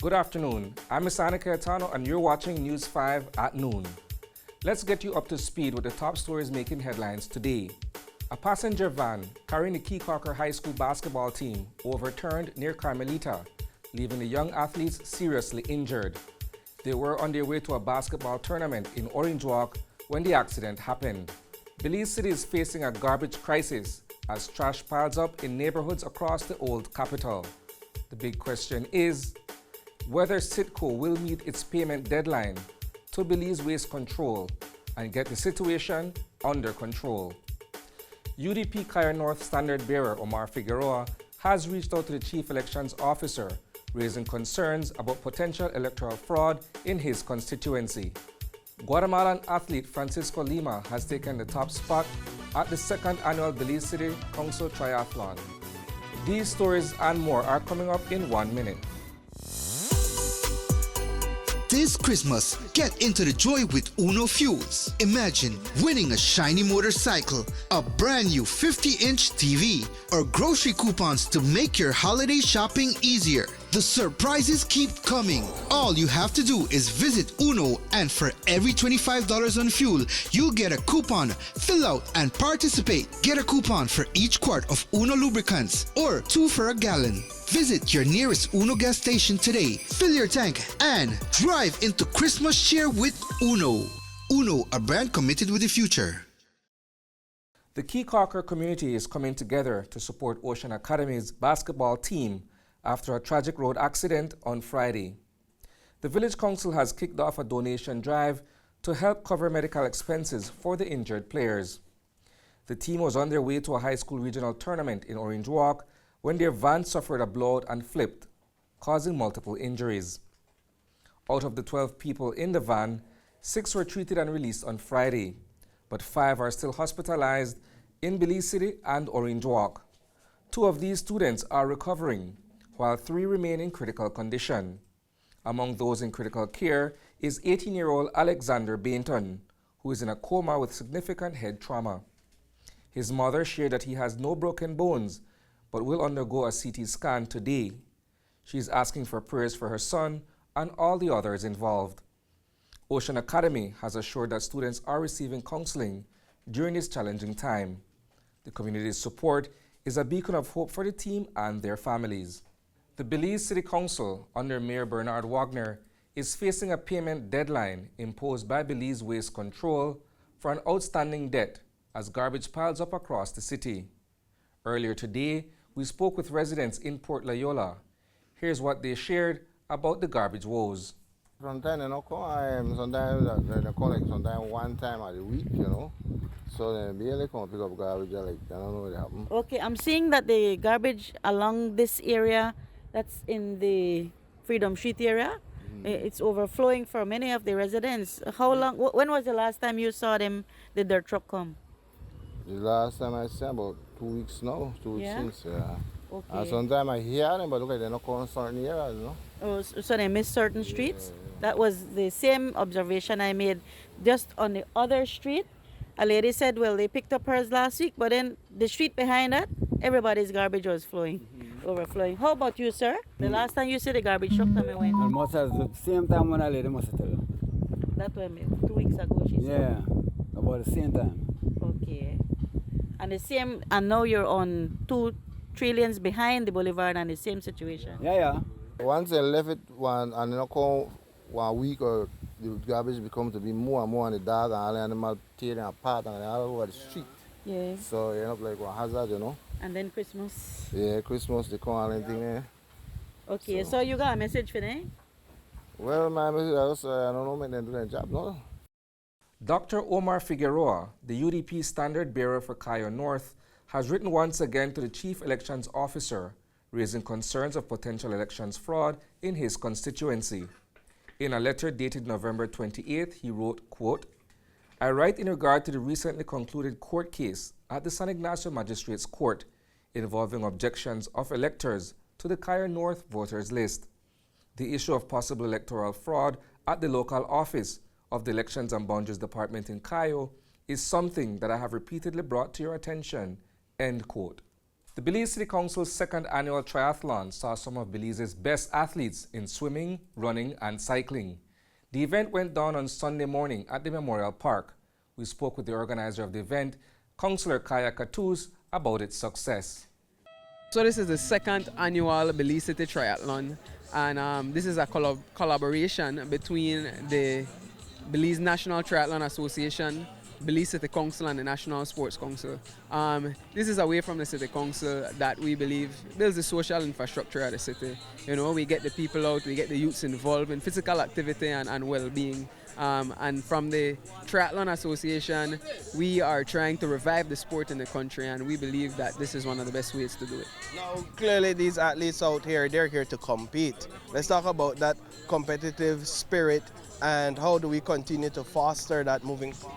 Good afternoon. I'm Misana Cayetano and you're watching News 5 at noon. Let's get you up to speed with the top stories making headlines today. A passenger van carrying the Cayo High School basketball team overturned near Carmelita, leaving the young athletes seriously injured. They were on their way to a basketball tournament in Orange Walk when the accident happened. Belize City is facing a garbage crisis as trash piles up in neighborhoods across the old capital. The big question is whether Citco will meet its payment deadline to Belize Waste Control and get the situation under control. UDP Cayo North Standard Bearer Omar Figueroa has reached out to the Chief Elections Officer, raising concerns about potential electoral fraud in his constituency. Guatemalan athlete Francisco Lima has taken the top spot at the second annual Belize City Council Triathlon. These stories and more are coming up in 1 minute. This Christmas, get into the joy with Uno Fuels. Imagine winning a shiny motorcycle, a brand new 50-inch TV, or grocery coupons to make your holiday shopping easier. The surprises keep coming. All you have to do is visit Uno, and for every $25 on fuel, you'll get a coupon. Fill out and participate. Get a coupon for each quart of Uno lubricants or 2 for a gallon. Visit your nearest Uno gas station today, fill your tank, and drive into Christmas cheer with Uno. Uno, a brand committed with the future. The Cayo community is coming together to support Ocean Academy's basketball team after a tragic road accident on Friday. The Village Council has kicked off a donation drive to help cover medical expenses for the injured players. The team was on their way to a high school regional tournament in Orange Walk when their van suffered a blowout and flipped, causing multiple injuries. Out of the 12 people in the van, 6 were treated and released on Friday, but 5 are still hospitalized in Belize City and Orange Walk. 2 of these students are recovering, while 3 remain in critical condition. Among those in critical care is 18-year-old Alexander Bainton, who is in a coma with significant head trauma. His mother shared that he has no broken bones, but will undergo a CT scan today. She is asking for prayers for her son and all the others involved. Ocean Academy has assured that students are receiving counseling during this challenging time. The community's support is a beacon of hope for the team and their families. The Belize City Council, under Mayor Bernard Wagner, is facing a payment deadline imposed by Belize Waste Control for an outstanding debt as garbage piles up across the city. Earlier today, we spoke with residents in Port Loyola. Here's what they shared about the garbage woes. Sometimes they don't come, sometimes they come like sometimes one time a week, you know. So they barely come pick up garbage, like I don't know what happened. Okay, I'm seeing that the garbage along this area, that's in the Freedom Street area, it's overflowing for many of the residents. How long, when was the last time you saw them, did their truck come? The last time I said about 2 weeks now, 2 weeks since, yeah. Okay. And sometimes I hear them, but look like they're not coming certain areas, you know. Oh, so they missed certain streets? That was the same observation I made just on the other street. A lady said, well, they picked up hers last week, but then the street behind that, everybody's garbage was flowing, overflowing. How about you, sir? The last time you see the garbage truck come and went? Almost at the same time when I lady must tell you. That was 2 weeks ago, she said. Yeah, about the same time. Okay. And the same, and now you're on 2 trillions behind the boulevard and the same situation. Yeah. Once they left it and they don't come 1 week, or the garbage becomes to be more and more, and the dog and all the animals tearing apart and all over the street. Yeah. So you end up like a hazard, you know. And then Christmas. Yeah, Christmas, they come and anything there. Okay, so you got a message for them? Well, my message is, I don't know, make them do their job, no. Dr. Omar Figueroa, the UDP Standard Bearer for Cayo North, has written once again to the Chief Elections Officer, raising concerns of potential elections fraud in his constituency. In a letter dated November 28th, he wrote, quote, I write in regard to the recently concluded court case at the San Ignacio Magistrates Court involving objections of electors to the Cayo North voters list. The issue of possible electoral fraud at the local office of the Elections and Boundaries Department in Cayo is something that I have repeatedly brought to your attention, end quote. The Belize City Council's second annual triathlon saw some of Belize's best athletes in swimming, running, and cycling. The event went down on Sunday morning at the Memorial Park. We spoke with the organizer of the event, Councillor Cayo North, about its success. So this is the second annual Belize City Triathlon, and this is a collaboration between the Belize National Triathlon Association, Belize City Council, and the National Sports Council. This is a way from the City Council that we believe builds the social infrastructure of the city. You know, we get the people out, we get the youths involved in physical activity and well-being. And from the Triathlon Association, we are trying to revive the sport in the country, and we believe that this is one of the best ways to do it. Now, clearly these athletes out here, they're here to compete. Let's talk about that competitive spirit and how do we continue to foster that moving forward.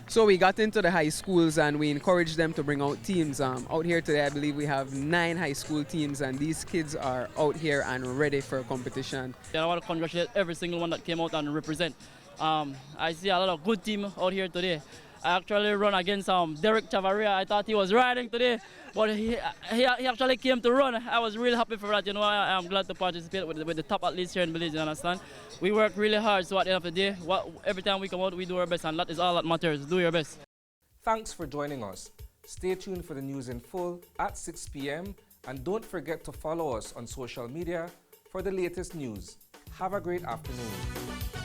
So we got into the high schools and we encouraged them to bring out teams. Out here today, I believe we have 9 high school teams, and these kids are out here and ready for competition. I want to congratulate every single one that came out and represent. I see a lot of good team out here today. I actually run against Derek Chavaria. I thought he was riding today, but he actually came to run. I was really happy for that. You know, I'm glad to participate with the top athletes here in Belize, you understand? We work really hard, so at the end of the day, every time we come out, we do our best, and that is all that matters. Do your best. Thanks for joining us. Stay tuned for the news in full at 6 p.m. and don't forget to follow us on social media for the latest news. Have a great afternoon.